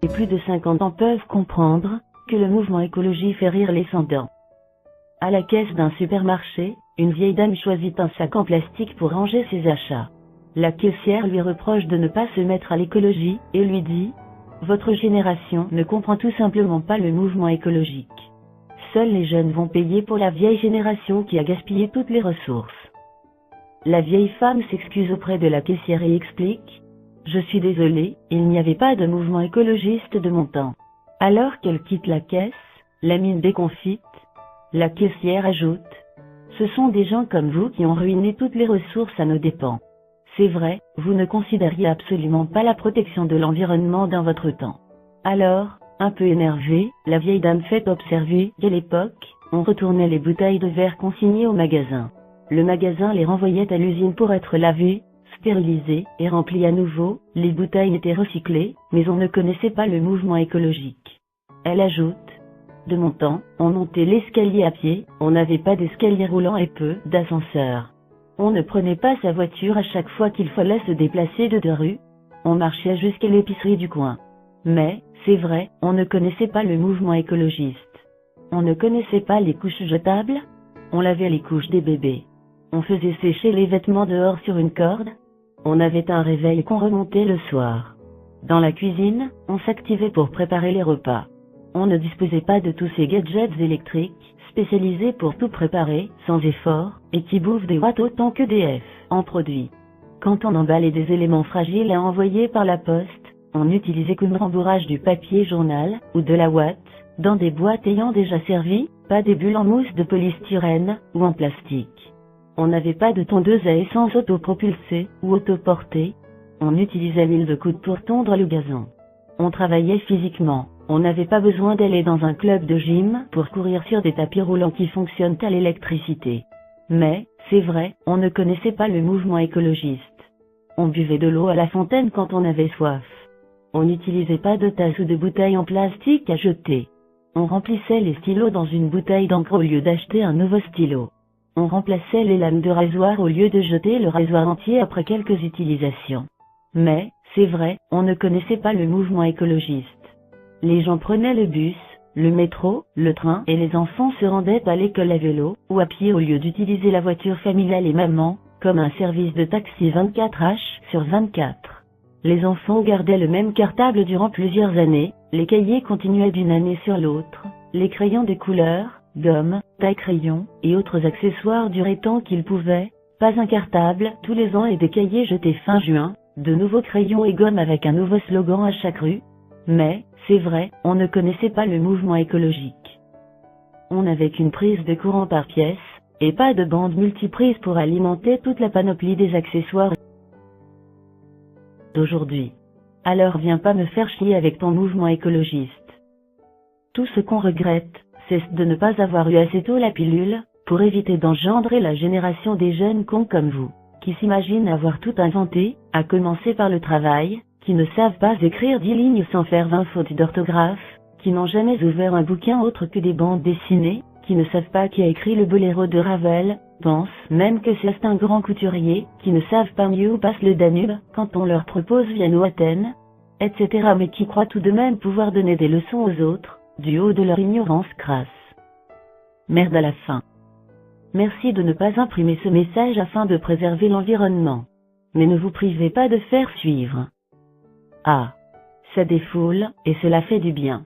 et plus de 50 ans peuvent comprendre que le mouvement écologie fait rire les sans-dents. À la caisse d'un supermarché, une vieille dame choisit un sac en plastique pour ranger ses achats. La caissière lui reproche de ne pas se mettre à l'écologie et lui dit « Votre génération ne comprend tout simplement pas le mouvement écologique. Seuls les jeunes vont payer pour la vieille génération qui a gaspillé toutes les ressources. » La vieille femme s'excuse auprès de la caissière et explique « Je suis désolée, il n'y avait pas de mouvement écologiste de mon temps. » Alors qu'elle quitte la caisse, la mine déconfite, la caissière ajoute « Ce sont des gens comme vous qui ont ruiné toutes les ressources à nos dépens. C'est vrai, vous ne considériez absolument pas la protection de l'environnement dans votre temps. » Alors, un peu énervée, la vieille dame fait observer qu'à l'époque, on retournait les bouteilles de verre consignées au magasin. Le magasin les renvoyait à l'usine pour être lavées, stérilisées et remplies à nouveau, les bouteilles étaient recyclées, mais on ne connaissait pas le mouvement écologique. Elle ajoute « De mon temps, on montait l'escalier à pied, on n'avait pas d'escalier roulant et peu d'ascenseur. On ne prenait pas sa voiture à chaque fois qu'il fallait se déplacer de 2 rues, on marchait jusqu'à l'épicerie du coin. Mais, c'est vrai, on ne connaissait pas le mouvement écologiste. On ne connaissait pas les couches jetables, on lavait les couches des bébés. On faisait sécher les vêtements dehors sur une corde, on avait un réveil qu'on remontait le soir. Dans la cuisine, on s'activait pour préparer les repas. On ne disposait pas de tous ces gadgets électriques, spécialisés pour tout préparer, sans effort, et qui bouffent des watts autant que des en produits. Quand on emballait des éléments fragiles à envoyer par la poste, on n'utilisait que le rembourrage du papier journal, ou de la ouate, dans des boîtes ayant déjà servi, pas des bulles en mousse de polystyrène, ou en plastique. On n'avait pas de tondeuse à essence autopropulsée, ou autoportée. On utilisait l'huile de coude pour tondre le gazon. On travaillait physiquement. On n'avait pas besoin d'aller dans un club de gym pour courir sur des tapis roulants qui fonctionnent à l'électricité. Mais, c'est vrai, on ne connaissait pas le mouvement écologiste. On buvait de l'eau à la fontaine quand on avait soif. On n'utilisait pas de tasse ou de bouteille en plastique à jeter. On remplissait les stylos dans une bouteille d'encre au lieu d'acheter un nouveau stylo. On remplaçait les lames de rasoir au lieu de jeter le rasoir entier après quelques utilisations. Mais, c'est vrai, on ne connaissait pas le mouvement écologiste. Les gens prenaient le bus, le métro, le train et les enfants se rendaient à l'école à vélo ou à pied au lieu d'utiliser la voiture familiale et maman, comme un service de taxi 24h/24. Les enfants gardaient le même cartable durant plusieurs années, les cahiers continuaient d'une année sur l'autre, les crayons de couleur, gomme, taille-crayon et autres accessoires duraient tant qu'ils pouvaient, pas un cartable tous les ans et des cahiers jetés fin juin, de nouveaux crayons et gommes avec un nouveau slogan à chaque rue. Mais, c'est vrai, on ne connaissait pas le mouvement écologique. On n'avait qu'une prise de courant par pièce, et pas de bande multiprise pour alimenter toute la panoplie des accessoires d'aujourd'hui. Alors viens pas me faire chier avec ton mouvement écologiste. Tout ce qu'on regrette, c'est de ne pas avoir eu assez tôt la pilule, pour éviter d'engendrer la génération des jeunes cons comme vous, qui s'imaginent avoir tout inventé, à commencer par le travail, qui ne savent pas écrire 10 lignes sans faire 20 fautes d'orthographe, qui n'ont jamais ouvert un bouquin autre que des bandes dessinées, qui ne savent pas qui a écrit le boléro de Ravel, pensent même que c'est un grand couturier, qui ne savent pas mieux où passe le Danube, quand on leur propose Vienne ou Athènes, etc. mais qui croient tout de même pouvoir donner des leçons aux autres, du haut de leur ignorance crasse. Merde à la fin. Merci de ne pas imprimer ce message afin de préserver l'environnement. Mais ne vous privez pas de faire suivre. Ah, ça défoule, et cela fait du bien.